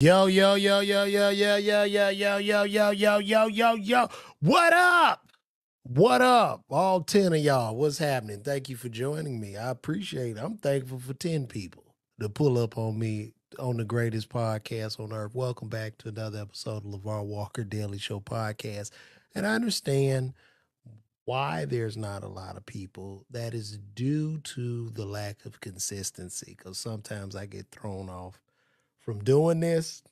Yo, yo, yo, yo, yo, yo, yo, yo, yo, yo, yo, yo, yo, yo, yo. What up? What up? All 10 of y'all. What's happening? Thank you for joining me. I appreciate it. I'm thankful for 10 people to pull up on me on the greatest podcast on earth. Welcome back to another episode of LeVar Walker Daily Show podcast. And I understand why there's not a lot of people. That is due to the lack of consistency, because sometimes I get thrown off from doing this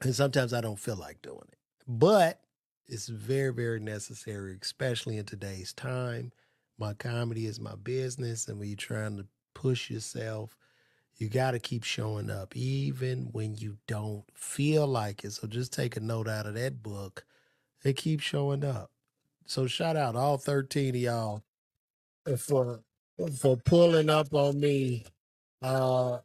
and sometimes I don't feel like doing it. But it's very, very necessary, especially in today's time. My comedy is my business, and when you're trying to push yourself, you got to keep showing up, even when you don't feel like it. So just take a note out of that book and keep showing up. So shout out all 13 of y'all for pulling up on me. Uh,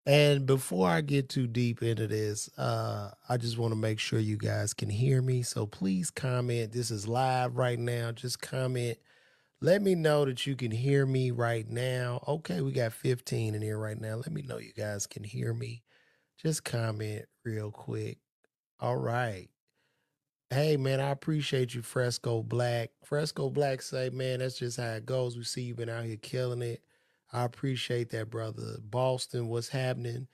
And before I get too deep into this, I just want to make sure you guys can hear me. So please comment. This is live right now. Just comment. Let me know that you can hear me right now. Okay, we got 15 in here right now. Let me know you guys can hear me. Just comment real quick. All right. Hey, man, I appreciate you, Fresco Black. Fresco Black say, man, that's just how it goes. We see you been out here killing it. I appreciate that, brother. Boston, what's happening?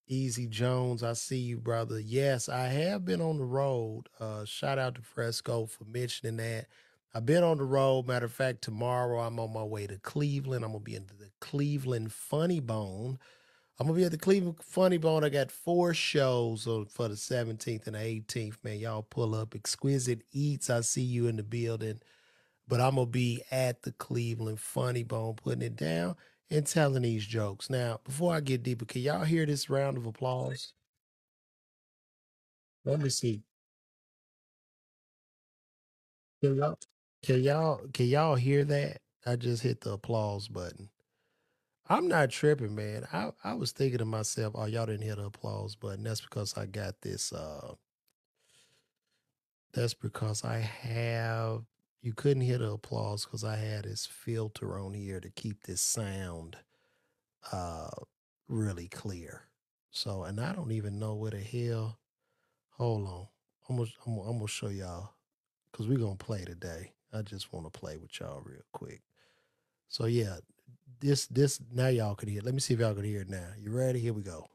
Easy Jones, I see you, brother. Yes, I have been on the road. Shout out to Fresco for mentioning that. I've been on the road. Matter of fact, tomorrow I'm on my way to Cleveland. I'm gonna be in the Cleveland Funny Bone. I'm gonna be at the Cleveland Funny Bone. I got 4 shows for the 17th and the 18th. Man, y'all pull up. Exquisite Eats. I see you in the building. But I'm gonna be at the Cleveland Funny Bone putting it down and telling these jokes. Now, before I get deeper, can y'all hear this round of applause? Let me see. Can y'all can y'all hear that? I just hit the applause button. I'm not tripping, man. I was thinking to myself, oh, y'all didn't hit the applause button. That's because I got this that's because I have you couldn't hear the applause because I had this filter on here to keep this sound uh really clear. So, and I don't even know where the hell. Hold on. I'm gonna show y'all because we're gonna play today. I just want to play with y'all real quick. So yeah, this now y'all can hear. Let me see if y'all can hear it now. You ready? Here we go.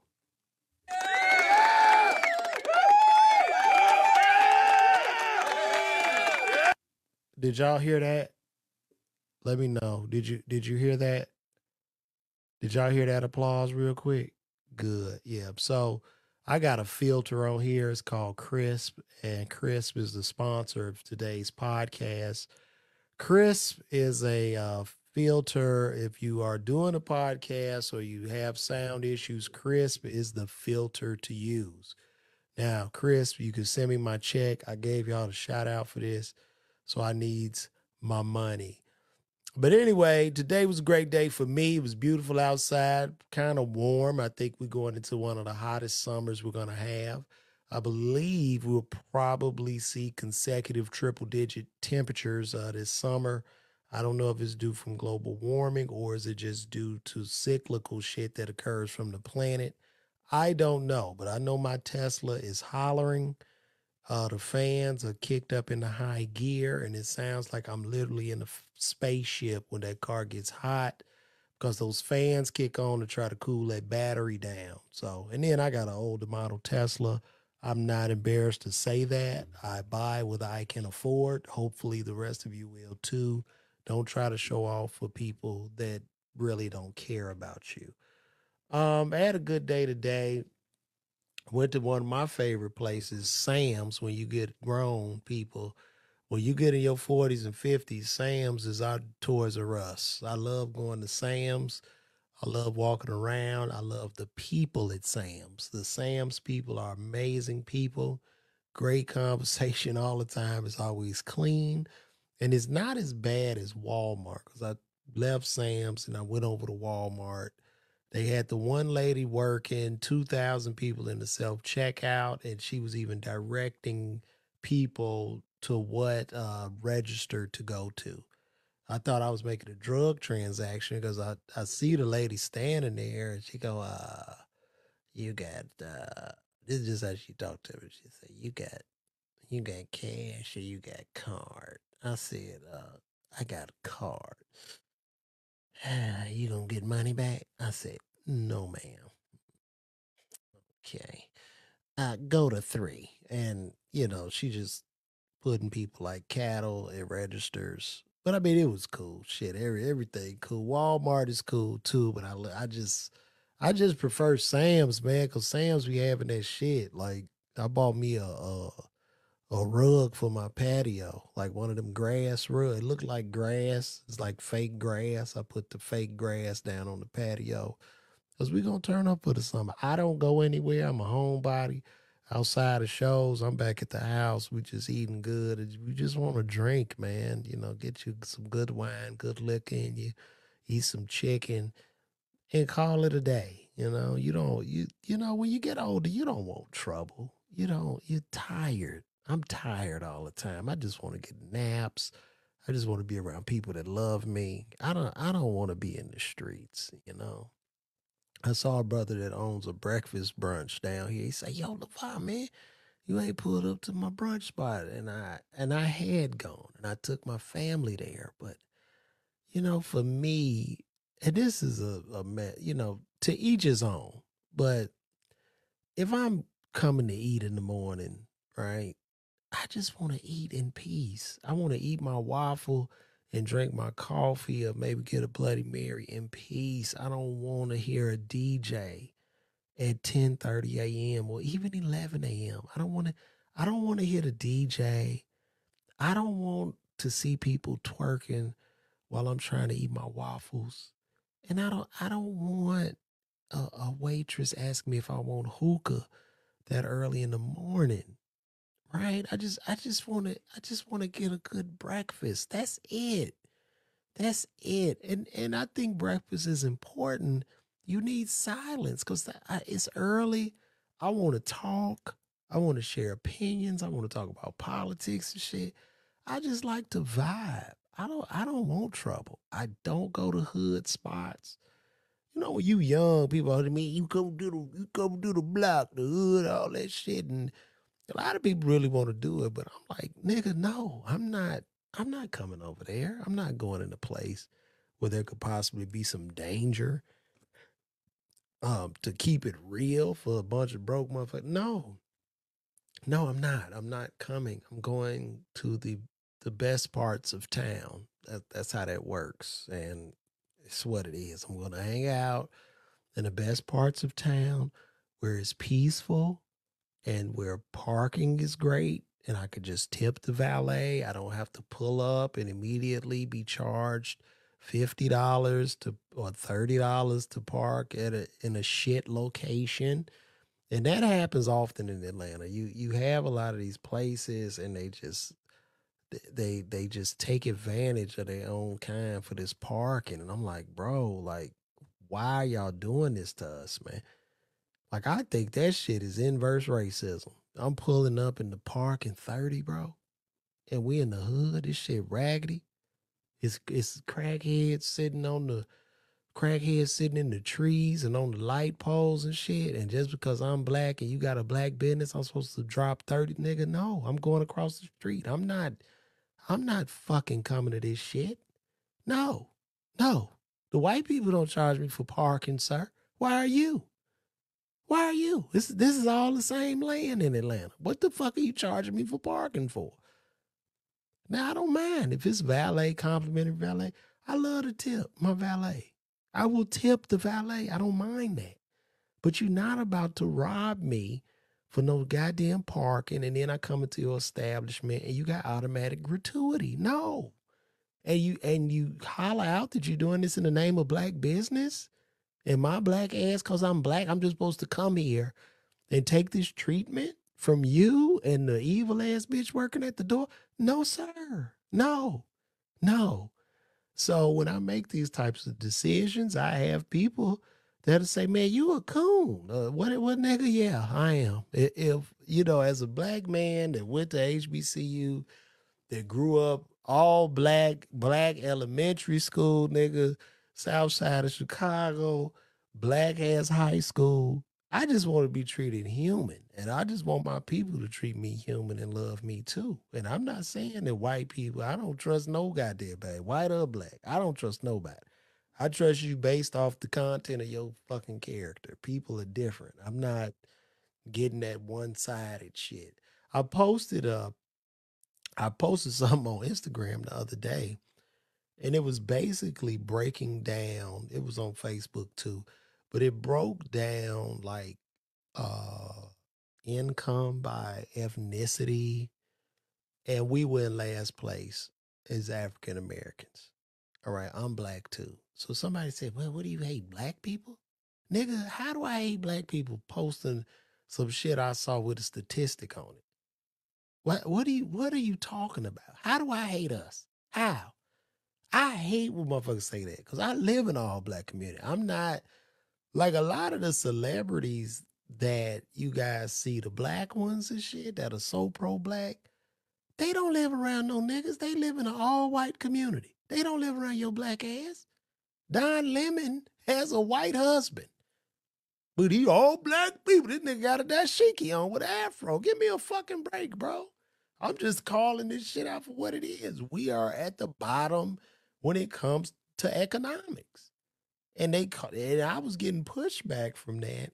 Did y'all hear that? Let me know. Did you hear that? Did y'all hear that applause real quick? Good. Yeah. So I got a filter on here. It's called Crisp, and Crisp is the sponsor of today's podcast. Crisp is a filter. If you are doing a podcast or you have sound issues, Crisp is the filter to use. Now, Crisp, you can send me my check. I gave y'all the shout out for this, so I needs my money. But anyway, today was a great day for me. It was beautiful outside, kind of warm. I think we're going into one of the hottest summers we're going to have. I believe we'll probably see consecutive triple digit temperatures this summer. I don't know if it's due from global warming or is it just due to cyclical shit that occurs from the planet. I don't know, but I know my Tesla is hollering. The fans are kicked up in the high gear, and it sounds like I'm literally in a spaceship when that car gets hot because those fans kick on to try to cool that battery down. So, and then I got an older model Tesla. I'm not embarrassed to say that. I buy what I can afford. Hopefully, the rest of you will too. Don't try to show off for people that really don't care about you. I had a good day today. Went to one of my favorite places, Sam's. When you get grown people, when you get in your 40s and 50s, Sam's is our Toys R Us. I love going to Sam's. I love walking around. I love the people at Sam's. The Sam's people are amazing people. Great conversation all the time. It's always clean. And it's not as bad as Walmart because I left Sam's and I went over to Walmart. They had the one lady working, 2,000 people in the self checkout, and she was even directing people to what register to go to. I thought I was making a drug transaction because I see the lady standing there and she go, you got this is just how she talked to me. She said, you got cash or you got card. I said, I got a card. You gonna get money back? I said, no, ma'am. Okay. Go to 3. And, she just putting people like cattle at registers. But I mean, it was cool. Shit, everything cool. Walmart is cool too, but I just prefer Sam's, man, because Sam's be having that shit. Like, I bought me a rug for my patio, like one of them grass rugs. It looked like grass. It's like fake grass. I put the fake grass down on the patio because we going to turn up for the summer. I don't go anywhere. I'm a homebody. Outside of shows, I'm back at the house. We just eating good. We just want to drink, man. Get you some good wine, good liquor in you, eat some chicken, and call it a day. When you get older, you don't want trouble. You're tired. I'm tired all the time. I just want to get naps. I just want to be around people that love me. I don't want to be in the streets. I saw a brother that owns a breakfast brunch down here. He said, "Yo, LeVar, man, you ain't pulled up to my brunch spot." And I had gone and I took my family there. But for me, and this is to each his own. But if I'm coming to eat in the morning, right, I just want to eat in peace. I want to eat my waffle and drink my coffee or maybe get a Bloody Mary in peace. I don't want to hear a DJ at 10:30 a.m. or even 11 a.m. I don't want to hear the DJ. I don't want to see people twerking while I'm trying to eat my waffles. And I don't want a waitress asking me if I want hookah that early in the morning. Right? I just want to get a good breakfast. That's it. That's it. And I think breakfast is important. You need silence because it's early. I want to talk. I want to share opinions. I want to talk about politics and shit. I just like to vibe. I don't want trouble. I don't go to hood spots. When you young people, I mean, you come do the block, the hood, all that shit, and a lot of people really want to do it, but I'm like, nigga, no, I'm not. I'm not coming over there. I'm not going in a place where there could possibly be some danger. To keep it real for a bunch of broke motherfuckers. No, no, I'm not. I'm not coming. I'm going to the best parts of town. That's how that works, and it's what it is. I'm going to hang out in the best parts of town where it's peaceful and where parking is great and I could just tip the valet. I don't have to pull up and immediately be charged $50 to or $30 to park in a shit location. And that happens often in Atlanta. You have a lot of these places and they just take advantage of their own kind for this parking. And I'm like, bro, like, why are y'all doing this to us, man? Like, I think that shit is inverse racism. I'm pulling up in the park in 30, bro, and we in the hood. This shit raggedy. It's crackheads sitting in the trees and on the light poles and shit. And just because I'm black and you got a black business, I'm supposed to drop 30, nigga. No, I'm going across the street. I'm not fucking coming to this shit. No, no. The white people don't charge me for parking, sir. Why are you? Why are you? This is all the same land in Atlanta. What the fuck are you charging me for parking for? Now I don't mind if it's valet, complimentary valet. I love to tip my valet. I will tip the valet. I don't mind that. But you're not about to rob me for no goddamn parking and then I come into your establishment and you got automatic gratuity. No. And you holler out that you're doing this in the name of black business? And my black ass, because I'm black, I'm just supposed to come here and take this treatment from you and the evil ass bitch working at the door? No, sir. No, no. So when I make these types of decisions, I have people that'll say, "Man, you a coon." What nigga? Yeah, I am. If as a black man that went to HBCU, that grew up all black elementary school, nigga, south side of Chicago, black ass high school. I just want to be treated human. And I just want my people to treat me human and love me too. And I'm not saying that white people, I don't trust no goddamn body, white or black. I don't trust nobody. I trust you based off the content of your fucking character. People are different. I'm not getting that one-sided shit. I posted uh I posted something on Instagram the other day, and it was basically breaking down. It was on Facebook too, but it broke down like uh income by ethnicity, and we were in last place as African Americans. All right, I'm black too. So somebody said, "Well, what do you hate, black people?" Nigga, how do I hate black people posting some shit I saw with a statistic on it? What are you talking about? How do I hate us? How? I hate when motherfuckers say that because I live in an all black community. I'm not like a lot of the celebrities that you guys see, the black ones and shit that are so pro black. They don't live around no niggas. They live in an all white community. They don't live around your black ass. Don Lemon has a white husband, but he all black people. This nigga got a dashiki on with an afro. Give me a fucking break, bro. I'm just calling this shit out for what it is. We are at the bottom when it comes to economics. And I was getting pushback from that.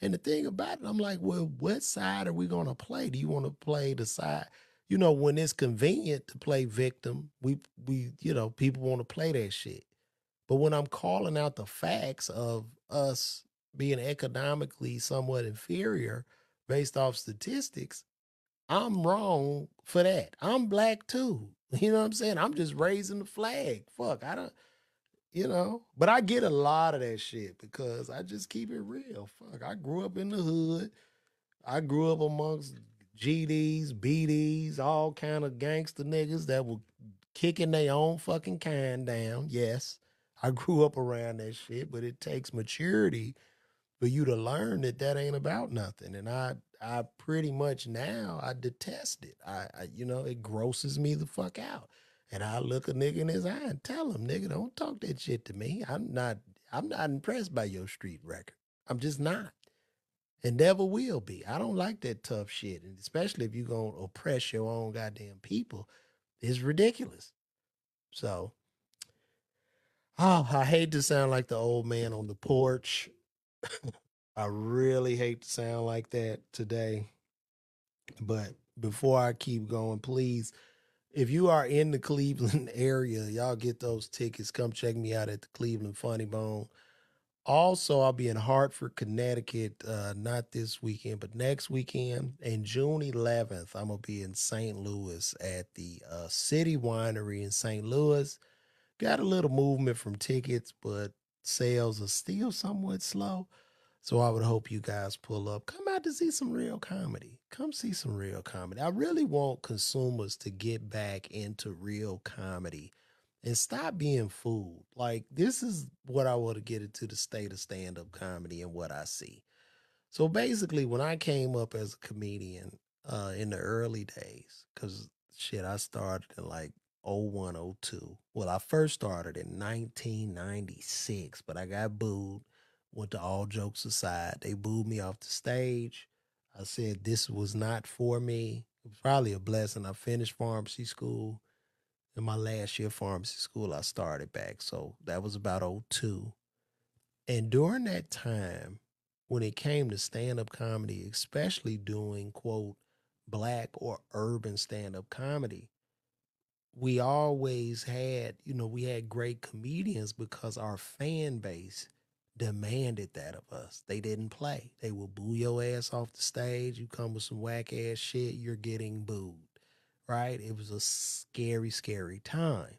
And the thing about it, I'm like, well, what side are we gonna play? Do you want to play the side? When it's convenient to play victim, people want to play that shit. But when I'm calling out the facts of us being economically somewhat inferior based off statistics, I'm wrong for that. I'm black too. You know what I'm saying? I'm just raising the flag. Fuck, I don't, but I get a lot of that shit because I just keep it real. Fuck, I grew up in the hood. I grew up amongst GDs, BDs, all kind of gangster niggas that were kicking their own fucking kind down. Yes, I grew up around that shit, but it takes maturity for you to learn that that ain't about nothing. And I pretty much now I detest it. It grosses me the fuck out. And I look a nigga in his eye and tell him, nigga, don't talk that shit to me. I'm not impressed by your street record. I'm just not. And never will be. I don't like that tough shit. And especially if you're gonna oppress your own goddamn people, it's ridiculous. So I hate to sound like the old man on the porch. I really hate to sound like that today. But before I keep going, please, if you are in the Cleveland area, y'all get those tickets. Come check me out at the Cleveland Funny Bone. Also, I'll be in Hartford, Connecticut, not this weekend, but next weekend. And June 11th, I'm going to be in St. Louis at the City Winery in St. Louis. Got a little movement from tickets, but sales are still somewhat slow. So I would hope you guys pull up. Come out to see some real comedy. Come see some real comedy. I really want consumers to get back into real comedy and stop being fooled. Like, this is what I want to get into the state of stand up comedy and what I see. So basically, when I came up as a comedian in the early days, because shit, I started in like '01, '02. Well, I first started in 1996, but I got booed. Went to All Jokes Aside. They booed me off the stage. I said this was not for me. It was probably a blessing. I finished pharmacy school. In my last year of pharmacy school, I started back. So that was about '02. And during that time, when it came to stand up comedy, especially doing, quote, black or urban stand up comedy, we always had, we had great comedians because our fan base demanded that of us. They didn't play. They will boo your ass off the stage. You come with some whack ass shit, you're getting booed, right? It was a scary, scary time.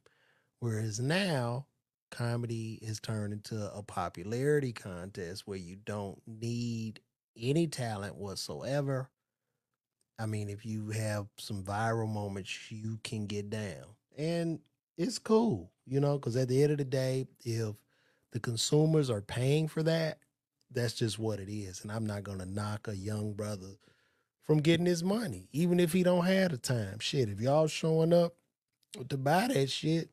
Whereas now, comedy has turned into a popularity contest where you don't need any talent whatsoever. I mean, if you have some viral moments, you can get down. And it's cool, because at the end of the day, if the consumers are paying for that, that's just what it is. And I'm not going to knock a young brother from getting his money, even if he don't have the time. Shit, if y'all showing up to buy that shit,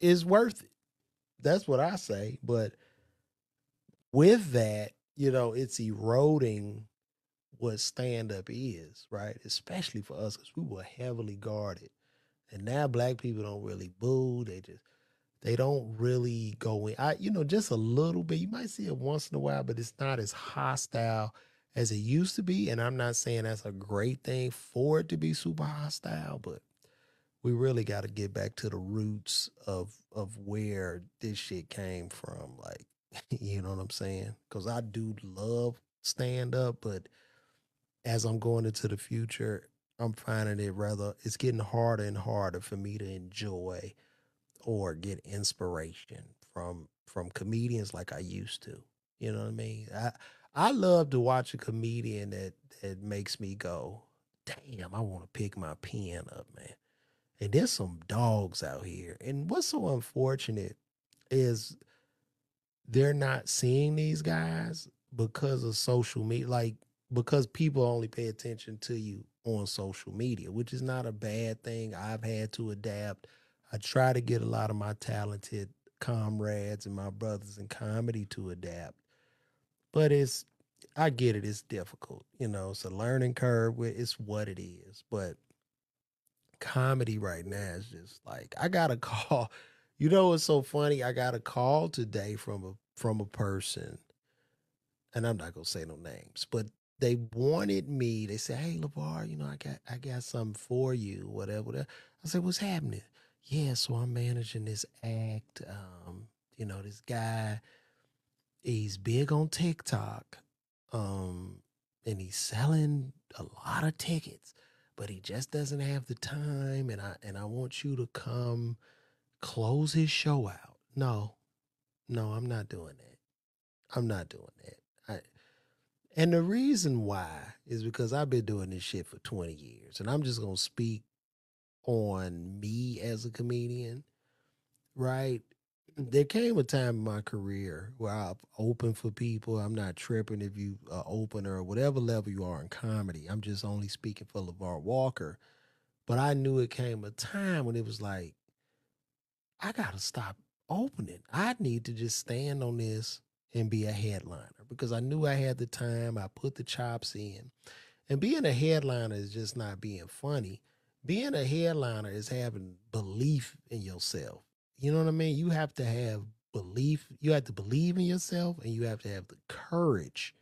it's worth it. That's what I say. But with that, it's eroding what stand up is, right? Especially for us, because we were heavily guarded. And now black people don't really boo. They don't really go in. Just a little bit. You might see it once in a while, but it's not as hostile as it used to be. And I'm not saying that's a great thing for it to be super hostile, but we really got to get back to the roots of where this shit came from. Like, you know what I'm saying? Because I do love stand up, but as I'm going into the future, I'm finding it's getting harder and harder for me to enjoy or get inspiration from comedians like I used to. You know what I mean? I love to watch a comedian that makes me go, damn, I want to pick my pen up, man. And there's some dogs out here. And what's so unfortunate is they're not seeing these guys because of social media, like because people only pay attention to you on social media, which is not a bad thing. I've had to adapt. I try to get a lot of my talented comrades and my brothers in comedy to adapt, but I get it, it's difficult. It's a learning curve. It's what it is. But comedy right now is just like I got a call. You know what's so funny? I got a call today from a person, and I'm not gonna say no names, but they wanted me. They said, "Hey, LeVar, I got something for you, whatever, whatever." I said, "What's happening?" Yeah, so I'm managing this act. This guy, he's big on TikTok, um, and he's selling a lot of tickets, but he just doesn't have the time. And I want you to come close his show out. No, no, I'm not doing that. I'm not doing that. And the reason why is because I've been doing this shit for 20 years, and I'm just gonna speak on me as a comedian, right? There came a time in my career where I've opened for people. I'm not tripping if you are opener or whatever level you are in comedy. I'm just only speaking for LeVar Walker. But I knew it came a time when it was like, I gotta stop opening. I need to just stand on this and be a headliner because I knew I had the time. I put the chops in. And being a headliner is just not being funny. Being a headliner is having belief in yourself. You know what I mean? You have to have belief. You have to believe in yourself and you have to have the courage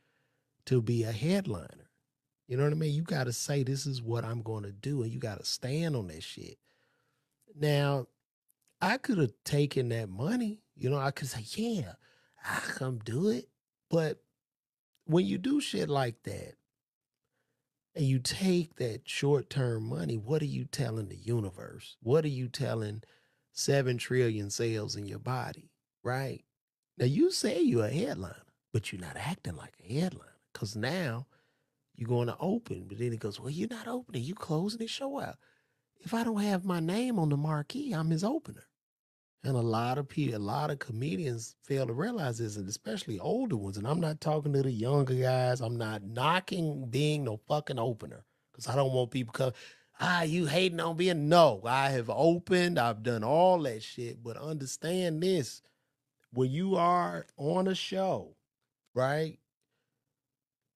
to be a headliner. You know what I mean? You got to say, this is what I'm going to do. And you got to stand on that shit. Now, I could have taken that money. I could say, yeah, I come do it. But when you do shit like that, and you take that short term money, what are you telling the universe? What are you telling 7 trillion cells in your body? Right? Now, you say you're a headliner, but you're not acting like a headliner because now you're going to open. But then he goes, well, you're not opening. You closing the show out. If I don't have my name on the marquee, I'm his opener. And a lot of people, a lot of comedians fail to realize this, and especially older ones. And I'm not talking to the younger guys. I'm not knocking being no fucking opener because I don't want people come, you hating on being. No, I have opened. I've done all that shit. But understand this: when you are on a show, right?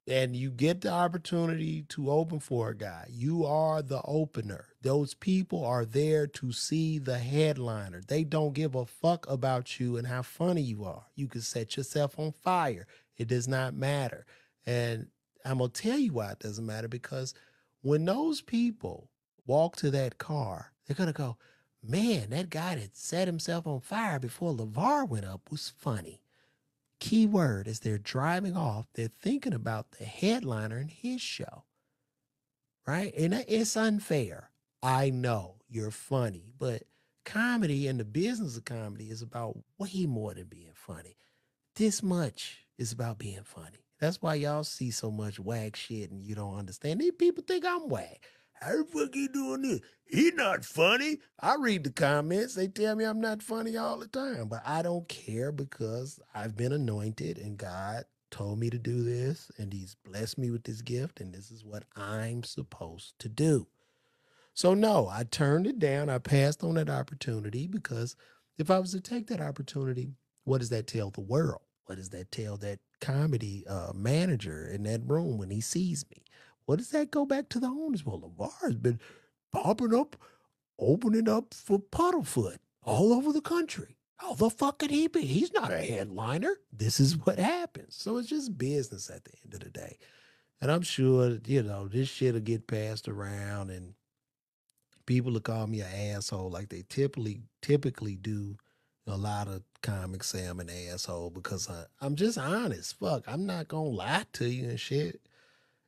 And you get the opportunity to open for a guy, you are the opener. Those people are there to see the headliner. They don't give a fuck about you and how funny you are. You can set yourself on fire. It does not matter. And I'm going to tell you why it doesn't matter because when those people walk to that car, they're going to go, man, that guy that set himself on fire before LeVar went up was funny. Key word as they're driving off, they're thinking about the headliner in his show, right? And it's unfair. I know you're funny, but comedy and the business of comedy is about way more than being funny. This much is about being funny. That's why y'all see so much whack shit and you don't understand. These people think I'm whack. How the fuck he doing this? He not funny. I read the comments. They tell me I'm not funny all the time, but I don't care because I've been anointed and God told me to do this and he's blessed me with this gift and this is what I'm supposed to do. So no, I turned it down. I passed on that opportunity because if I was to take that opportunity, what does that tell the world? What does that tell that comedy manager in that room when he sees me? What does that go back to the owners? Well, LeVar's been popping up, opening up for Puddlefoot all over the country. How the fuck could he be? He's not a headliner. This is what happens. So it's just business at the end of the day. And I'm sure, this shit'll get passed around and people will call me an asshole like they typically do. A lot of comics say I'm an asshole because I'm just honest. Fuck, I'm not gonna lie to you and shit.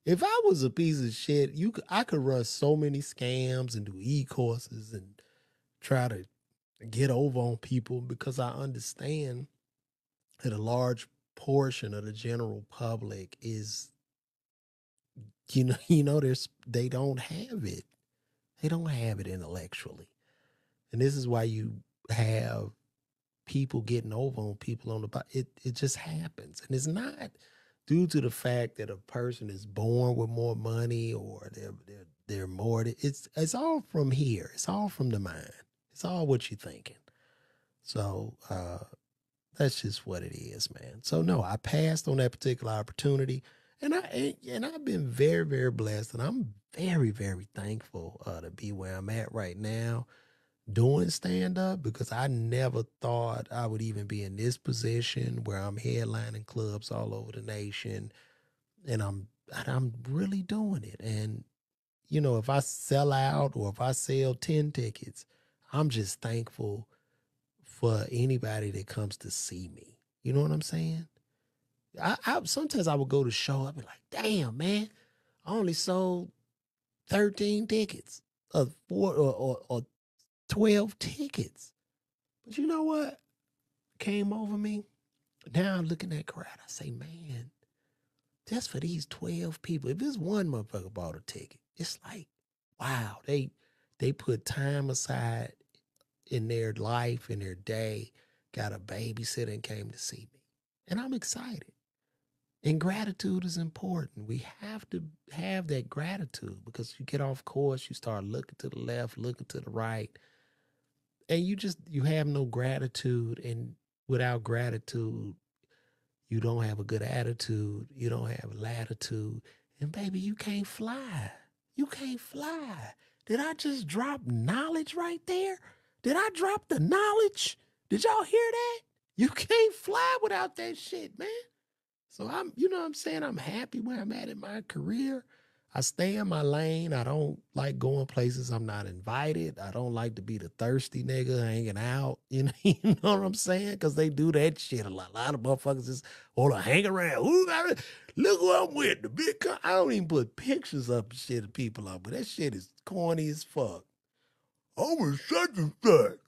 If I was a piece of shit, I could run so many scams and do e-courses and try to get over on people because I understand that a large portion of the general public is, they don't have it. They don't have it intellectually. And this is why you have people getting over on people on it just happens. And it's not due to the fact that a person is born with more money or they're more, it's all from here. It's all from the mind. It's all what you're thinking. So that's just what it is, man. So no, I passed on that particular opportunity, and I've been very, very blessed, and I'm very, very thankful to be where I'm at right now doing stand up, because I never thought I would even be in this position where I'm headlining clubs all over the nation, and I'm really doing it. And if I sell out or if I sell 10 tickets, I'm just thankful for anybody that comes to see me. You know what I'm saying? I sometimes I would go to show, I'd be like, damn, man, I only sold 13 tickets or 12 tickets. But you know what came over me? Now I'm looking at crowd, I say, man, just for these 12 people, if this one motherfucker bought a ticket, it's like, wow, they put time aside in their life, in their day, got a babysitter and came to see me. And I'm excited. And gratitude is important. We have to have that gratitude, because you get off course, you start looking to the left, looking to the right, and you have no gratitude. And without gratitude, you don't have a good attitude. You don't have latitude. And baby, you can't fly. You can't fly. Did I just drop knowledge right there? Did I drop the knowledge? Did y'all hear that? You can't fly without that shit, man. So what I'm saying? I'm happy where I'm at in my career. I stay in my lane. I don't like going places I'm not invited. I don't like to be the thirsty nigga hanging out. You know what I'm saying? Because they do that shit a lot. A lot of motherfuckers just want to hang around. Look who I'm with. The big. I don't even put pictures up and shit of people up, but that shit is corny as fuck. I'm with such and such.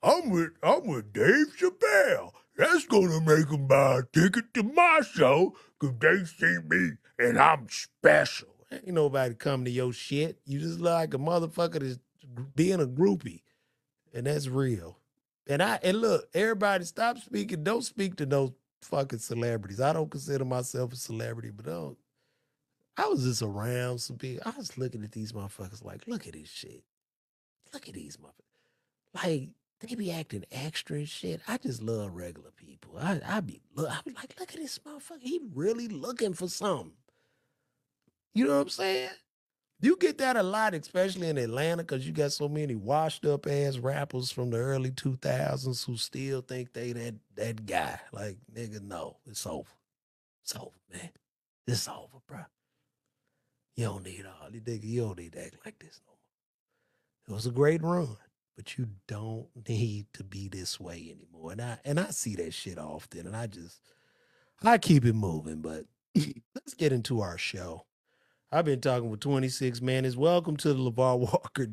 I'm with Dave Chappelle. That's gonna make them buy a ticket to my show because they see me and I'm special. Ain't nobody come to your shit. You just look like a motherfucker that's being a groupie, and that's real. And look, everybody stop speaking. Don't speak to those fucking celebrities. I don't consider myself a celebrity, but I was just around some people. I was looking at these motherfuckers like, look at this shit. Look at these motherfuckers. Like, they be acting extra and shit. I just love regular people. I be like, look at this motherfucker. He really looking for something. You know what I'm saying? You get that a lot, especially in Atlanta, because you got so many washed up ass rappers from the early 2000s who still think they that guy. Like, nigga, no, it's over. It's over, man. It's over, bro. You don't need all these nigga. You don't need to act like this no more. It was a great run, but you don't need to be this way anymore. And I see that shit often, and I keep it moving. But let's get into our show. I've been talking with 26 Managed. Welcome to the LeVar Walker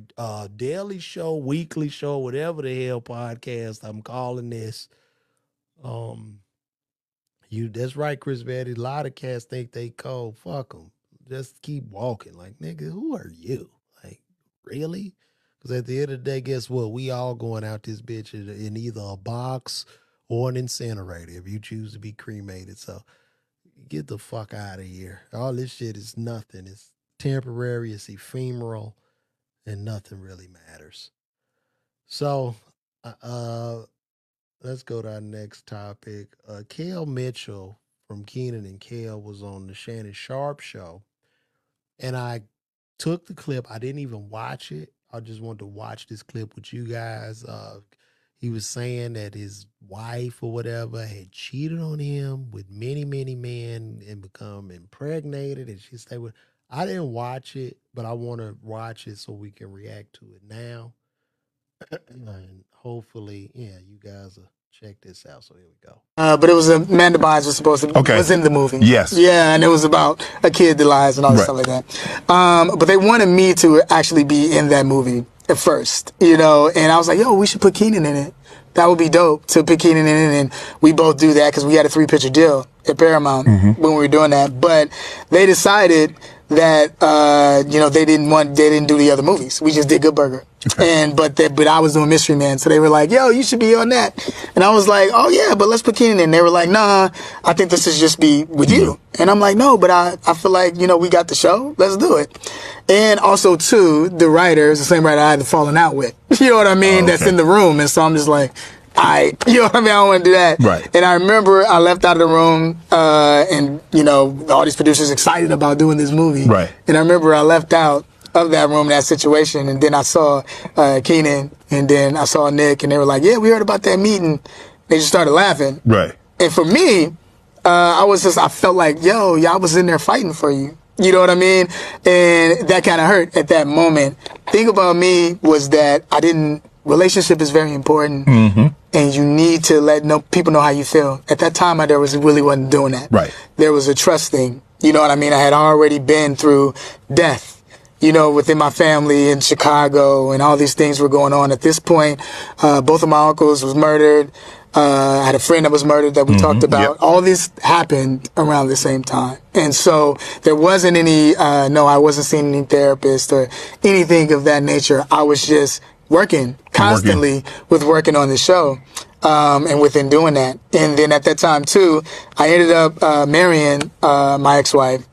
daily show, weekly show, whatever the hell podcast I'm calling this. That's right, Chris Betty. A lot of cats think they cold. Fuck them. Just keep walking. Like, nigga, who are you? Like, really? Because at the end of the day, guess what? We all going out this bitch in either a box or an incinerator if you choose to be cremated. So get the fuck out of here. All this shit is nothing. It's temporary, it's ephemeral, and nothing really matters. So, let's go to our next topic. Kel Mitchell from Keenan and Kel was on the Shannon Sharp show, and I took the clip. I didn't even watch it. I just wanted to watch this clip with you guys. He was saying that his wife or whatever had cheated on him with many, many men and become impregnated, and she stayed with. I didn't watch it, but I want to watch it so we can react to it now. And hopefully, yeah, you guys will check this out. So here we go. But it was Amanda Bynes was supposed to was in the movie. Yes. Yeah, and it was about a kid that lies and all that stuff like that. But they wanted me to actually be in that movie at first, you know, and I was like, yo, we should put Keenan in it. That would be dope to put Keenan in it, and we both do that because we had a 3-picture deal at Paramount when we were doing that. But they decided that you know, they didn't do the other movies. We just did Good Burger. But I was doing Mystery Man, so they were like, yo, you should be on that. And I was like, oh yeah, but let's put Keenan in. They were like, nah, I think this is just be with you. And I'm like, no, but I feel like, you know, we got the show, let's do it. And also too, the writer is the same writer I had fallen out with. You know what I mean? That's in the room. And so I'm just like, you know what I mean? I don't want to do that. Right. And I remember I left out of the room, and, you know, all these producers excited about doing this movie. Right. And I remember I left out of that room, that situation, and then I saw Keenan, and then I saw Nick, and they were like, yeah, we heard about that meeting. They just started laughing. Right. And for me, I felt like, yo, y'all was in there fighting for you. You know what I mean? And that kind of hurt at that moment. Thing about me was that relationship is very important, and you need to let people know how you feel. At that time, I really wasn't doing that. Right. There was a trust thing. You know what I mean? I had already been through death, you know, within my family in Chicago, and all these things were going on. At this point, both of my uncles was murdered. I had a friend that was murdered that we talked about. Yep. All this happened around the same time. And so there wasn't any, I wasn't seeing any therapist or anything of that nature. I was just working constantly with working on the show, and within doing that. And then at that time too, I ended up marrying my ex-wife,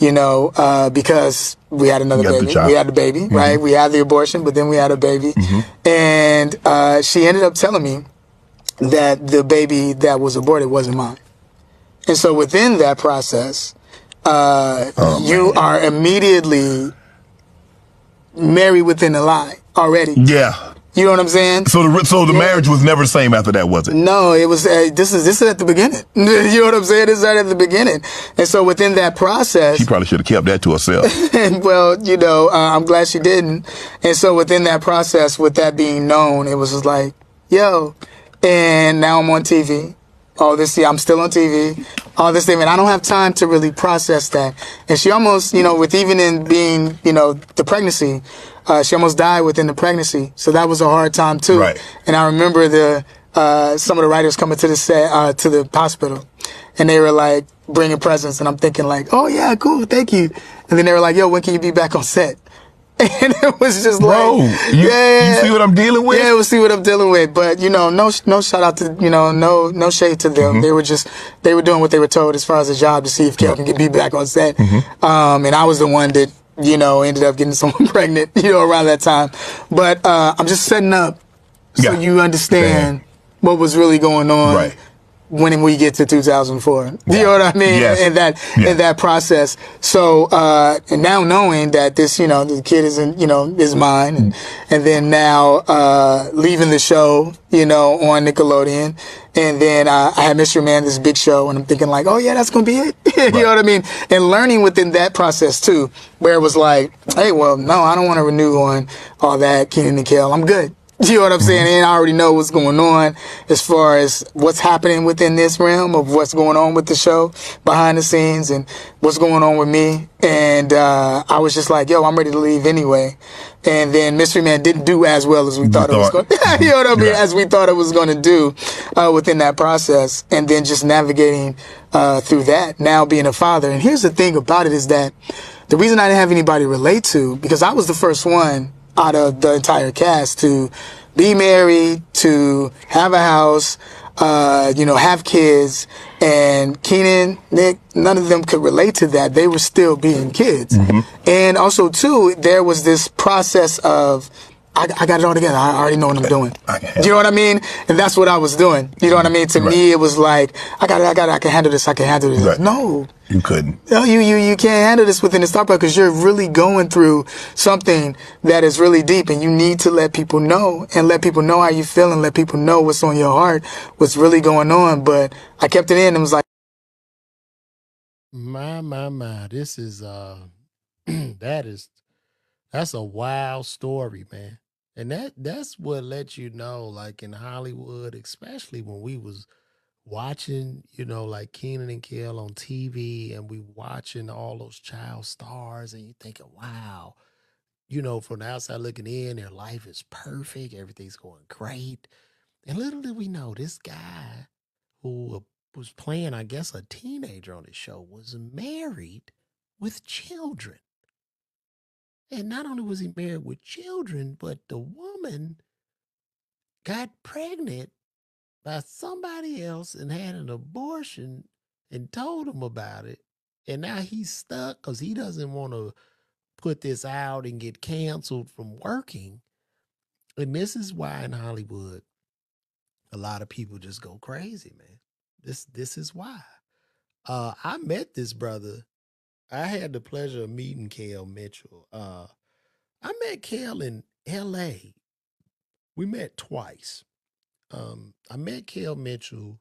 you know, because we had another baby. We had the baby, right? We had the abortion, but then we had a baby. And she ended up telling me that the baby that was aborted wasn't mine. And so within that process, you are immediately married within a lie already. Yeah. You know what I'm saying? So the marriage was never the same after that, was it? No, it was. This is at the beginning. You know what I'm saying? This is right at the beginning. And so within that process, she probably should have kept that to herself. And well, you know, I'm glad she didn't. And so within that process, with that being known, it was just like, yo, and now I'm on TV. All this, I'm still on TV. All this thing, and I don't have time to really process that. And she almost, you know, with even in being, you know, the pregnancy, she almost died within the pregnancy. So that was a hard time too. Right. And I remember some of the writers coming to the set, to the hospital, and they were like bringing presents, and I'm thinking like, oh yeah, cool, thank you. And then they were like, yo, when can you be back on set? And it was just Bro, like, you see what I'm dealing with? Yeah, we'll see what I'm dealing with. But, you know, no shout out to, you know, no shade to them. They were doing what they were told as far as a job to see if Kel can be back on set. And I was the one that, you know, ended up getting someone pregnant, you know, around that time. But I'm just setting up so you understand what was really going on. When we get to 2004, you know what I mean? Yes. In that process. So, and now knowing that this, you know, the kid is mine, and then now, leaving the show, you know, on Nickelodeon. And then, I had Mystery Man, this big show, and I'm thinking like, oh yeah, that's gonna be it. You know what I mean? And learning within that process too, where it was like, hey, well, no, I don't want to renew on all that Keenan and Kel. I'm good. You know what I'm saying? And I already know what's going on as far as what's happening within this realm of what's going on with the show behind the scenes and what's going on with me. And I was just like, yo, I'm ready to leave anyway. And then Mystery Man didn't do as well as we thought it was going to. You know what I mean? As we thought it was going to do within that process. And then just navigating through that, now being a father. And here's the thing about it is that the reason I didn't have anybody relate to, because I was the first one out of the entire cast to be married, to have a house, you know, have kids, and Keenan, Nick, none of them could relate to that. They were still being kids. And also too, there was this process of, I got it all together. I already know what I'm doing. I can Do you know what I mean? And that's what I was doing. You know what I mean? To me, it was like, I can handle this. I can handle this. Right. No. You couldn't. No, you can't handle this within the Star Power because you're really going through something that is really deep, and you need to let people know and let people know how you feel and let people know what's on your heart, what's really going on. But I kept it in and was like, My. This is that's a wild story, man. And that's what lets you know, like in Hollywood, especially when we was watching, like Kenan and Kel on TV, and we watching all those child stars, and you thinking, wow, from the outside looking in, their life is perfect, everything's going great. And little did we know, this guy who was playing, I guess, a teenager on the show was married with children. And not only was he married with children, but the woman got pregnant by somebody else and had an abortion and told him about it. And now he's stuck because he doesn't want to put this out and get canceled from working. And this is why in Hollywood, a lot of people just go crazy, man. This is why. I met this brother. I had the pleasure of meeting Kel Mitchell. I met Kel in L.A. We met twice. I met Kel Mitchell.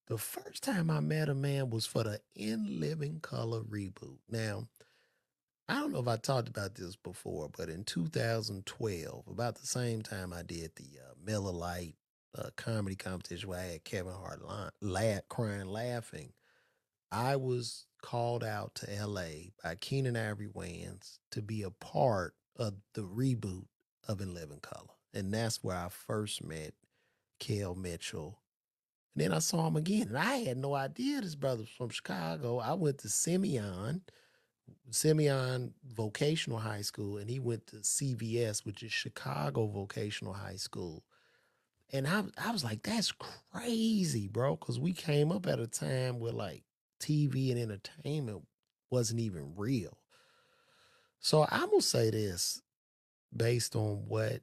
The first time I met a man was for the In Living Color reboot. Now, I don't know if I talked about this before, but in 2012, about the same time I did the Miller Lite comedy competition where I had Kevin Hart crying laughing, I was called out to LA by Keenan Ivory Wayans to be a part of the reboot of In Living Color. And that's where I first met Kel Mitchell. And then I saw him again. And I had no idea this brother was from Chicago. I went to Simeon Vocational High School, and he went to CVS, which is Chicago Vocational High School. And I was like, that's crazy, bro, because we came up at a time where like TV and entertainment wasn't even real. So I'm going to say this based on what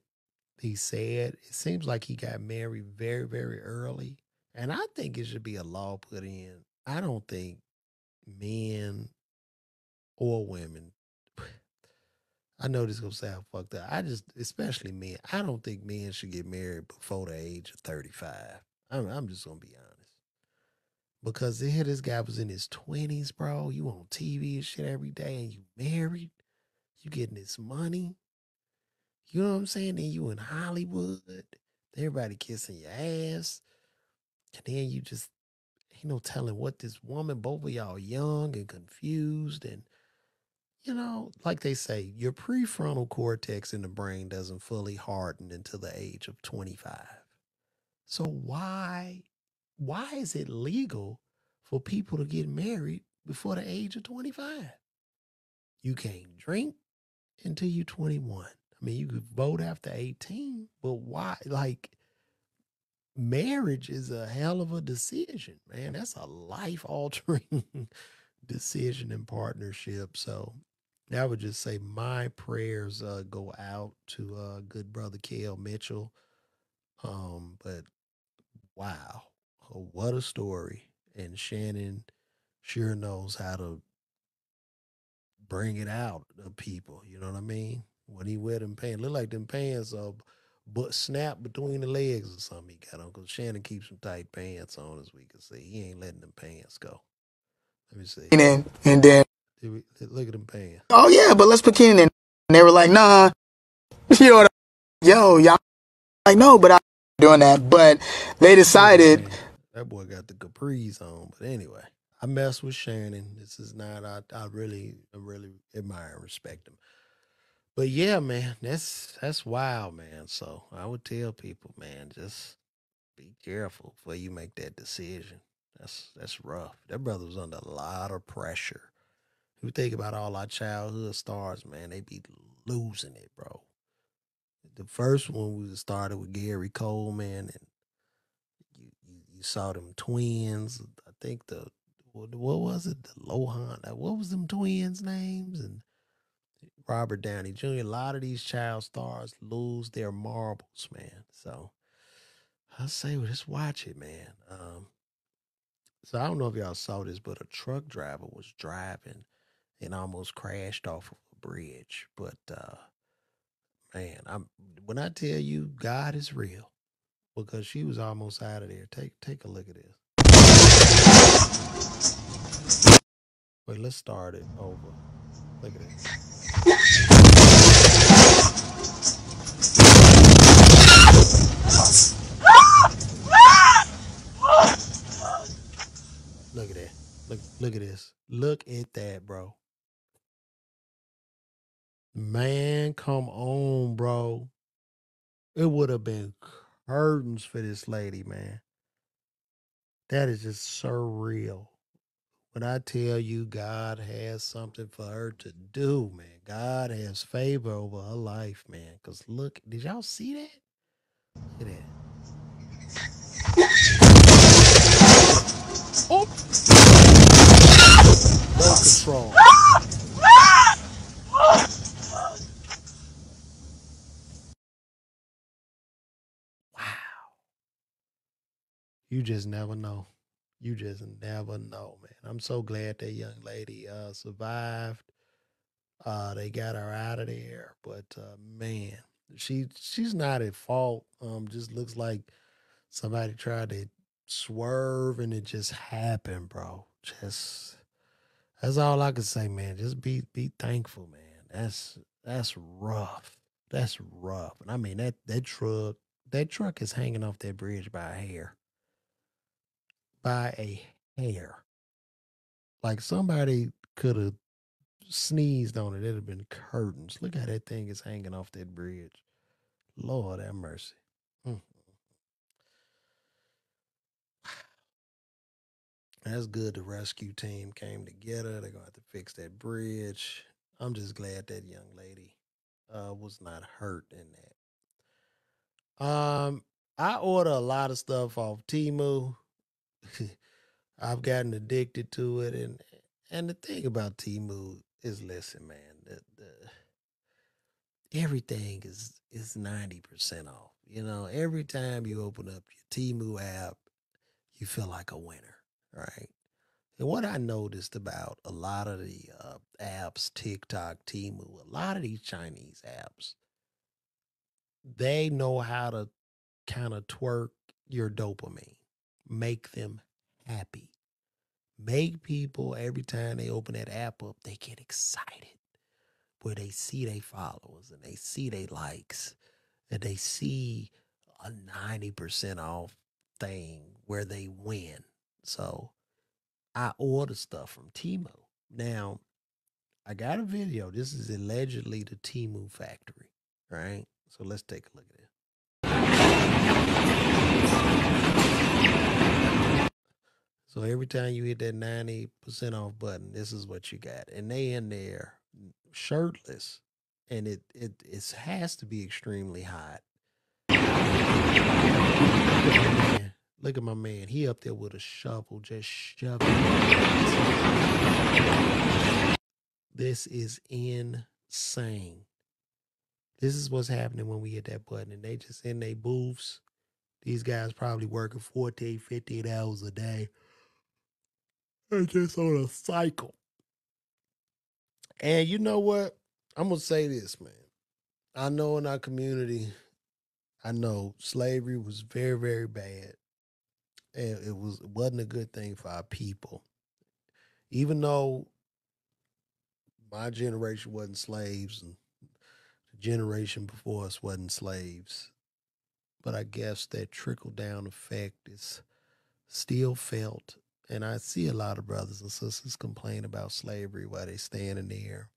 he said. It seems like he got married very, very early. And I think it should be a law put in. I don't think men or women, I know this is going to sound fucked up. Especially men, I don't think men should get married before the age of 35. I'm just going to be honest. Because here this guy was in his 20s, bro. You on TV and shit every day, and you married. You getting this money. You know what I'm saying? Then you in Hollywood. Everybody kissing your ass. And then you just, ain't no telling what this woman, both of y'all young and confused. And, like they say, your prefrontal cortex in the brain doesn't fully harden until the age of 25. So why is it legal for people to get married before the age of 25? You can't drink until you're 21. I mean, you could vote after 18, but why? Like, marriage is a hell of a decision, man. That's a life-altering decision and partnership. So I would just say my prayers go out to good brother Kel Mitchell. But wow, what a story. And Shannon sure knows how to bring it out of people. You know what I mean? When he wear them pants, look like them pants are but snap between the legs or something he got on. Because Shannon keeps some tight pants on, as we can see. He ain't letting them pants go. Let me see. and then, Look at them pants. oh yeah, but let's put Kenan in. And they were like, nah, you know what? Y'all like, no, but I'm doing that. But they decided. That boy got the capris on. But anyway, I mess with Shannon. This is not, I really admire and respect him. But yeah, man, that's wild, man. So I would tell people, man, just be careful before you make that decision. That's rough. That brother was under a lot of pressure. If you think about all our childhood stars, man, they be losing it, bro. The first one we started with Gary Coleman, and you saw them twins. I think what was it? The Lohan. What was them twins' names? And Robert Downey Jr. A lot of these child stars lose their marbles, man. So I say, well, just watch it, man. So I don't know if y'all saw this, but a truck driver was driving and almost crashed off of a bridge. But man, when I tell you God is real, because she was almost out of there. Take a look at this. Wait, let's start it over. Look at this. Look at that. Look at this. Look at that, bro. Man, come on, bro. It would have been curtains for this lady, man. That is just surreal. When I tell you God has something for her to do, man, God has favor over her life, man. Because look, did y'all see that? Look at that. Oh! No control. Wow. You just never know. You just never know, man. I'm so glad that young lady survived. They got her out of there, but man, she's not at fault. Just looks like somebody tried to swerve and it just happened, bro. Just that's all I can say, man. Just be thankful, man. That's rough. That's rough. And I mean that truck is hanging off that bridge by a hair. By a hair. Like somebody could have sneezed on it. It'd have been curtains. Look how that thing is hanging off that bridge. Lord have mercy. Mm. That's good. The rescue team came together. They're gonna have to fix that bridge. I'm just glad that young lady was not hurt in that. I order a lot of stuff off Temu. I've gotten addicted to it, and the thing about Temu is, listen, man, everything is 90% off. You know, every time you open up your Temu app, you feel like a winner, right? And what I noticed about a lot of the apps, TikTok, Temu, a lot of these Chinese apps, they know how to kind of twerk your dopamine, make them happy, make people every time they open that app up, they get excited where they see their followers and they see their likes and they see a 90% off thing where they win. So I order stuff from Temu. Now, I got a video. This is allegedly the Temu factory, right? So let's take a look at it. So every time you hit that 90% off button, this is what you got. And they in there shirtless. And it has to be extremely hot. Look at my man. He up there with a shovel, just shoving. This is insane. This is what's happening when we hit that button. And they just in their booths. These guys probably working 14, 15 hours a day. They're just on a cycle. And you know what? I'm going to say this, man. I know in our community, I know slavery was very, very bad. And it wasn't a good thing for our people. Even though my generation wasn't slaves and the generation before us wasn't slaves, but I guess that trickle down effect is still felt. And I see a lot of brothers and sisters complain about slavery while they standing there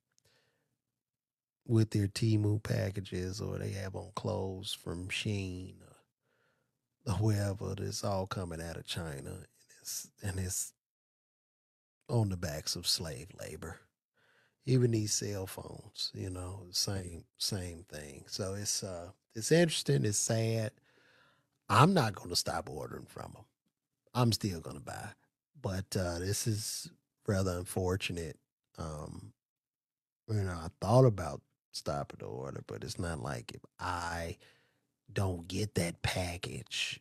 with their Temu packages, or they have on clothes from Shein or wherever. It's all coming out of China, and it's on the backs of slave labor. Even these cell phones, you know, same thing. So it's interesting. It's sad. I'm not going to stop ordering from them. I'm still going to buy, but this is rather unfortunate. I thought about stopping the order, but it's not like if I don't get that package.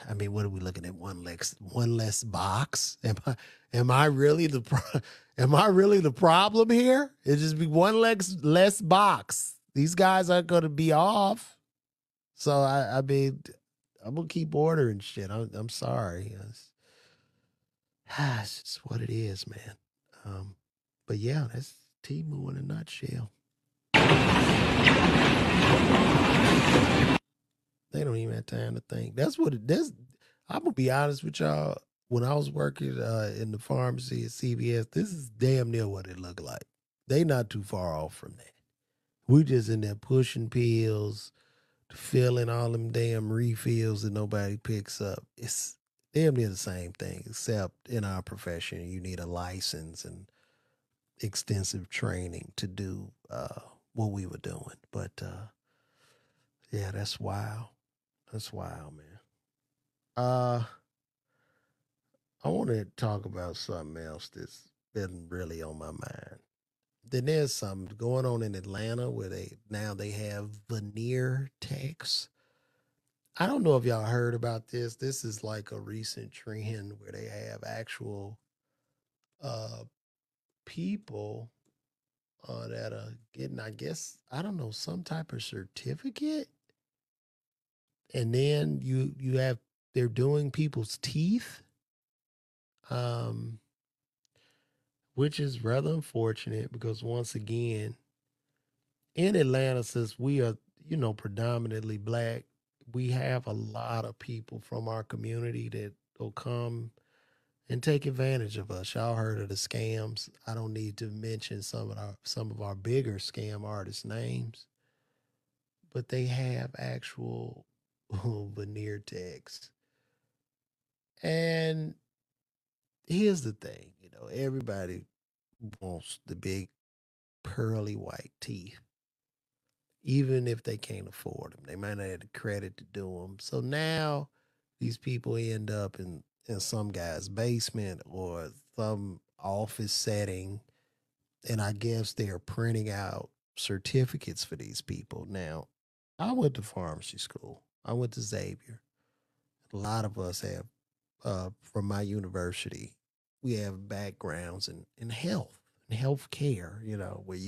I mean, what are we looking at? One less box? Am I really am I really the problem here? It just be one less box. These guys aren't going to be off. So I mean, I'm gonna keep ordering shit. I'm sorry. It's just what it is, man. But yeah, that's Temu in a nutshell. They don't even have time to think. That's what it does. I'm gonna be honest with y'all. When I was working in the pharmacy at CVS, this is damn near what it looked like. They not too far off from that. We just in there pushing pills, filling all them damn refills that nobody picks up. It's damn near the same thing, except in our profession, you need a license and extensive training to do what we were doing. But yeah, that's wild. That's wild, man. I want to talk about something else that's been really on my mind. Then there's something going on in Atlanta where they have veneer techs. I don't know if y'all heard about this. This is like a recent trend where they have actual uh people that are getting, I guess, I don't know, some type of certificate. And then you have they're doing people's teeth. Which is rather unfortunate because once again, in Atlanta, since we are, predominantly black, we have a lot of people from our community that will come and take advantage of us. Y'all heard of the scams. I don't need to mention some of our bigger scam artist names, but they have actual veneer techs. And here's the thing, everybody wants the big pearly white teeth, even if they can't afford them. They might not have the credit to do them. So now these people end up in some guy's basement or some office setting, and I guess they're printing out certificates for these people. Now, I went to pharmacy school. I went to Xavier. A lot of us have, from my university, we have backgrounds in health and health care, where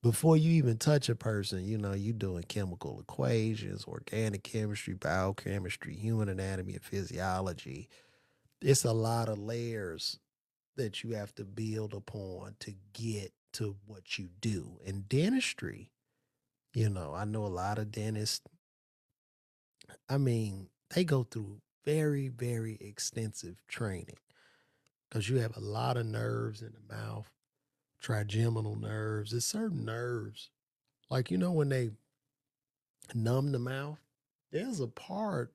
before you even touch a person, you're doing chemical equations, organic chemistry, biochemistry, human anatomy and physiology. It's a lot of layers that you have to build upon to get to what you do. In dentistry, I know a lot of dentists. I mean, they go through very, very extensive training because you have a lot of nerves in the mouth, trigeminal nerves. There's certain nerves, like, when they numb the mouth, there's a part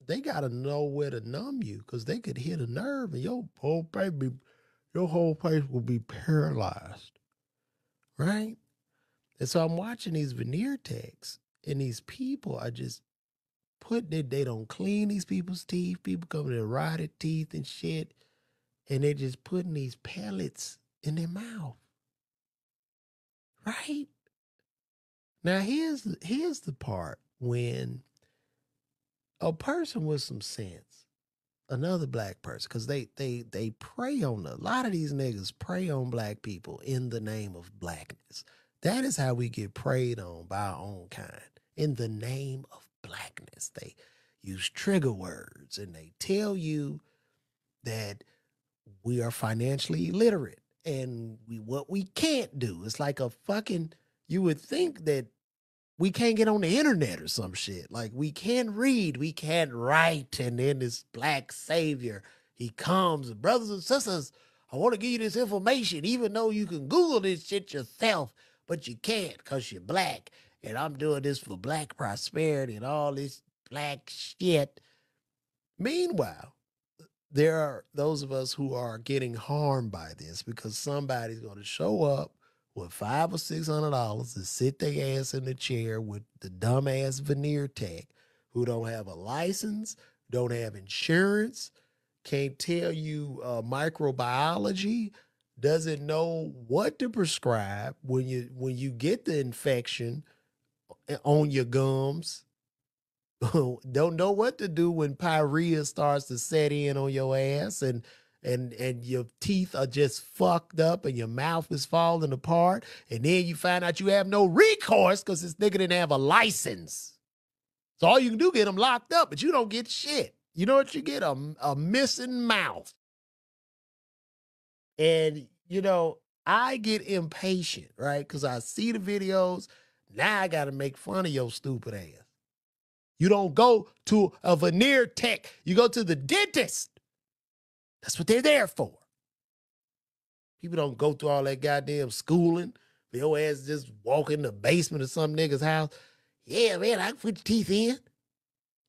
they got to know where to numb you because they could hit a nerve and your whole face will be paralyzed, right? And so I'm watching these veneer techs, and these people are just putting it. They don't clean these people's teeth. People coming in rotted teeth and shit, and they're just putting these pellets in their mouth, right? Now here's the part when a person with some sense, another black person, because they prey on a lot of these niggas prey on black people in the name of blackness. That is how we get preyed on by our own kind. In the name of blackness, they use trigger words and they tell you that we are financially illiterate and what we can't do. It's like a fucking, you would think that we can't get on the internet or some shit. Like, we can't read, we can't write. And then this black savior, he comes, brothers and sisters, I want to give you this information, even though you can Google this shit yourself, but you can't because you're black. And I'm doing this for black prosperity and all this black shit. Meanwhile, there are those of us who are getting harmed by this because somebody's going to show up with $500 or $600 to sit their ass in the chair with the dumbass veneer tech who don't have a license, don't have insurance, can't tell you microbiology, doesn't know what to prescribe when you get the infection on your gums. Don't know what to do when pyorrhea starts to set in on your ass and your teeth are just fucked up and your mouth is falling apart. And then you find out you have no recourse because this nigga didn't have a license. So all you can do get him locked up, but you don't get shit. You know what you get? A missing mouth. And, I get impatient, right? Because I see the videos. Now I got to make fun of your stupid ass. You don't go to a veneer tech. You go to the dentist. That's what they're there for. People don't go through all that goddamn schooling. Your ass just walk in the basement of some nigga's house. Yeah, man, I can put your teeth in.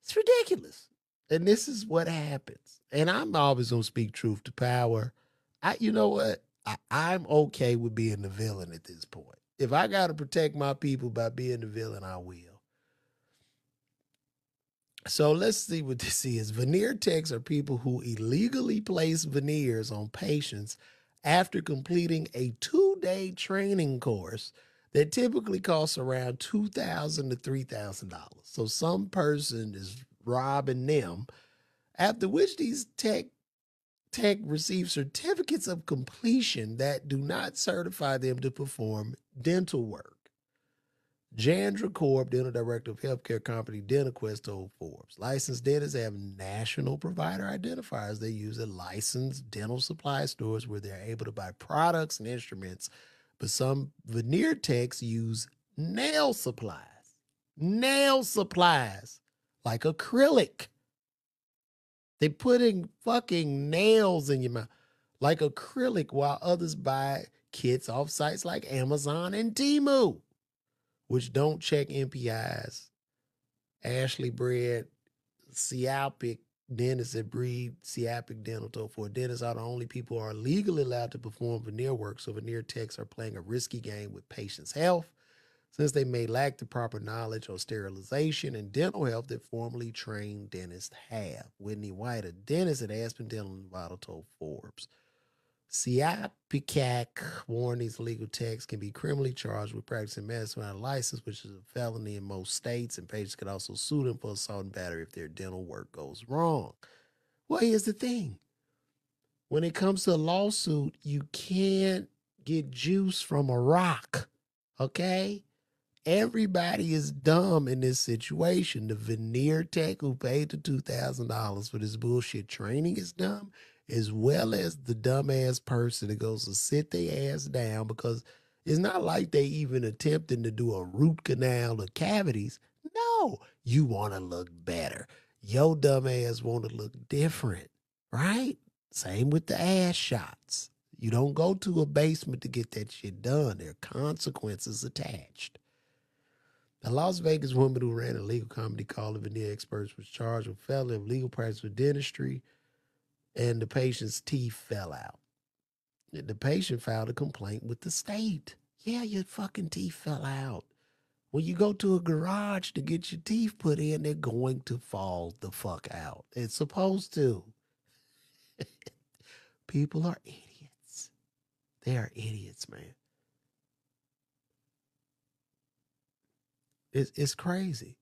It's ridiculous. And this is what happens. And I'm always going to speak truth to power. You know what? I'm okay with being the villain at this point. If I got to protect my people by being the villain, I will. So let's see what this is. Veneer techs are people who illegally place veneers on patients after completing a 2-day training course that typically costs around $2,000 to $3,000. So some person is robbing them, after which these tech receive certificates of completion that do not certify them to perform dental work. Jandra Korb, dental director of healthcare company DentaQuest, told Forbes, licensed dentists have national provider identifiers they use at licensed dental supply stores where they're able to buy products and instruments, but some veneer techs use nail supplies like acrylic. They putting fucking nails in your mouth like acrylic while others buy kits off sites like Amazon and Temu, which don't check MPIs. Ashley Bread, Siapic dentists that breed Siapic Dental told for dentists are the only people who are legally allowed to perform veneer work, so veneer techs are playing a risky game with patients' health since they may lack the proper knowledge on sterilization and dental health that formerly trained dentists have. Whitney White, a dentist at Aspen Dental Nevada, told Forbes. Siapicac warned these legal techs can be criminally charged with practicing medicine without a license, which is a felony in most states, and patients could also sue them for assault and battery if their dental work goes wrong. Well, here's the thing. When it comes to a lawsuit, you can't get juice from a rock, okay? Everybody is dumb in this situation. The veneer tech who paid the $2,000 for this bullshit training is dumb, as well as the dumbass person that goes to sit their ass down, because it's not like they even attempting to do a root canal of cavities. No, you want to look better. Your dumb ass want to look different, right? Same with the ass shots. You don't go to a basement to get that shit done. There are consequences attached. A Las Vegas woman who ran a legal company called the Veneer Experts was charged with felony of legal practice with dentistry, and the patient's teeth fell out. The patient filed a complaint with the state. Yeah, your fucking teeth fell out. When you go to a garage to get your teeth put in, they're going to fall the fuck out. It's supposed to. People are idiots. They are idiots, man. It's crazy.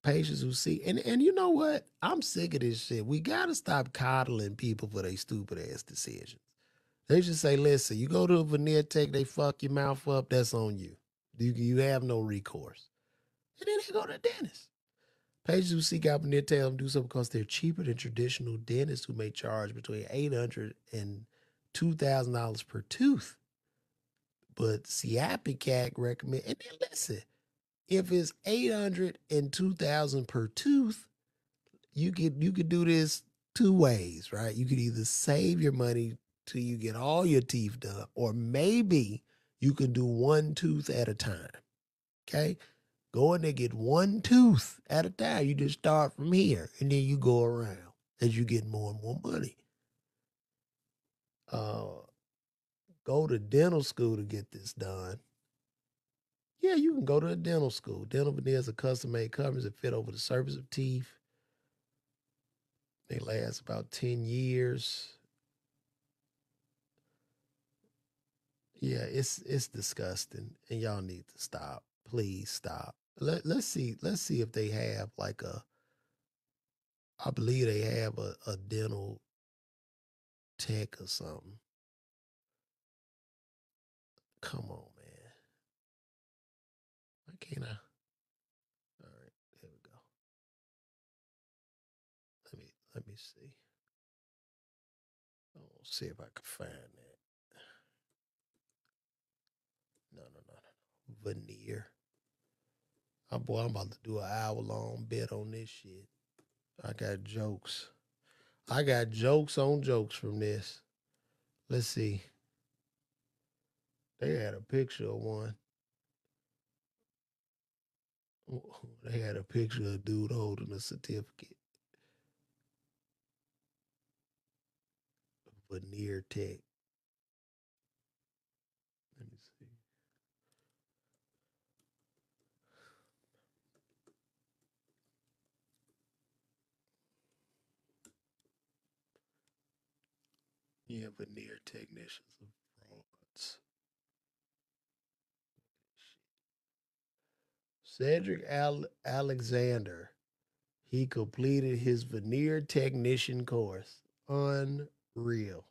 Patients who see, and you know what? I'm sick of this shit. We got to stop coddling people for their stupid ass decisions. They just say, listen, you go to a veneer tech, they fuck your mouth up, that's on you. You have no recourse. And then they go to the dentist. Patients who seek out veneer tell them do so because they're cheaper than traditional dentists who may charge between $800 and $2,000 per tooth. But Siapicac recommend, and then listen, if it's $800 and $2,000 per tooth, you could do this two ways, right? You could either save your money till you get all your teeth done, or maybe you can do one tooth at a time. Okay? Go in there, get one tooth at a time. You just start from here, and then you go around as you get more and more money. Go to dental school to get this done. Yeah, you can go to a dental school. Dental veneers are custom-made covers that fit over the surface of teeth. They last about 10 years. Yeah, it's disgusting, and y'all need to stop. Please stop. Let's see if they have like I believe they have a dental tech or something. Come on, man. Why can't I? All right, there we go. Let me see. I'll see if I can find that. No. Veneer. I'm about to do an hour-long bit on this shit. I got jokes. I got jokes on jokes from this. Let's see. They had a picture of one. They had a picture of a dude holding a certificate. Veneer Tech. Let me see. Yeah, veneer technicians of frauds. Cedric Alexander. He completed his veneer technician course. Unreal.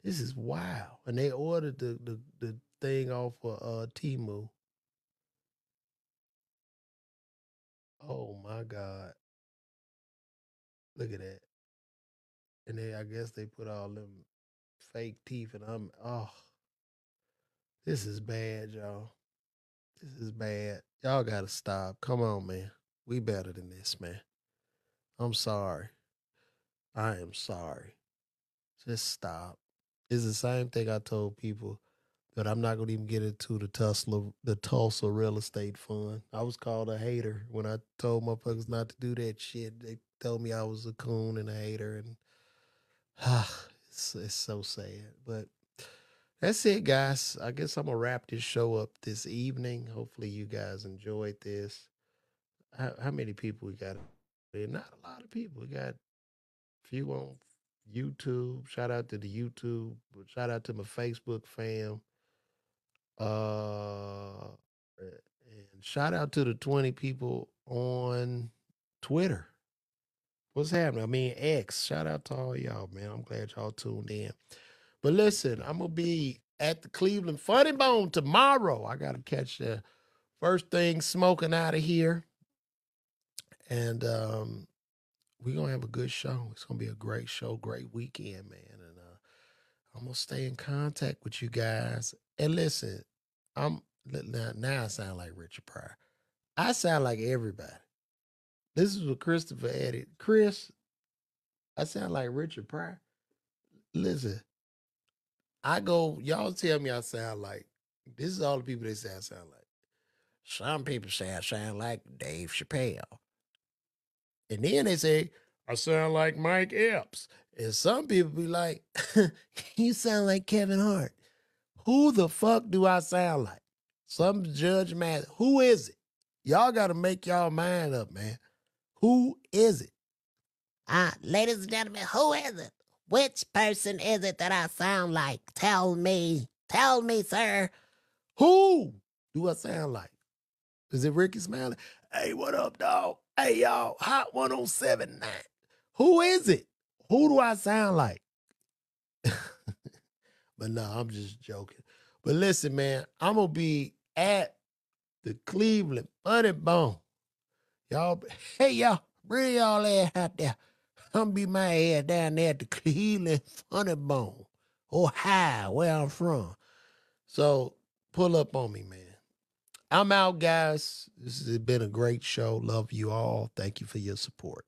This is wild. And they ordered the thing off of Temu. Oh my God. Look at that. And I guess they put all them fake teeth and this is bad, y'all. This is bad. Y'all gotta stop. Come on, man. We better than this, man. I'm sorry. I am sorry. Just stop. It's the same thing I told people that I'm not gonna even get into the Tulsa real estate fund. I was called a hater when I told motherfuckers not to do that shit. They told me I was a coon and a hater, and it's so sad. But that's it, guys. I guess I'm gonna wrap this show up this evening. Hopefully, you guys enjoyed this. How many people we got? Not a lot of people. We got a few on YouTube. Shout out to the YouTube. Shout out to my Facebook fam. And shout out to the 20 people on Twitter. What's happening? I mean, X. Shout out to all y'all, man. I'm glad y'all tuned in. But listen, I'm going to be at the Cleveland Funny Bone tomorrow. I got to catch the first thing smoking out of here. And we're going to have a good show. It's going to be a great show, great weekend, man. And I'm going to stay in contact with you guys. And listen, now I sound like Richard Pryor. I sound like everybody. This is what Christopher added. Chris, I sound like Richard Pryor. Listen, y'all tell me I sound like, this is all the people they say I sound like. Some people say I sound like Dave Chappelle. And then they say, I sound like Mike Epps. And some people be like, you sound like Kevin Hart. Who the fuck do I sound like? Some judge man. Who is it? Y'all got to make y'all mind up, man. Who is it? Ladies and gentlemen, who is it? Which person is it that I sound like? Tell me, sir. Who do I sound like? Is it Ricky Smiley? Hey, what up, dog? Hey, y'all, Hot 107.9. Who is it? Who do I sound like? But no, I'm just joking. But listen, man, I'm going to be at the Cleveland Funny Bone. Y'all, hey, y'all, bring y'all ass out there. I'm going to be my ass down there at the Cleveland Funny Bone, Ohio, where I'm from. So pull up on me, man. I'm out, guys. This has been a great show. Love you all. Thank you for your support.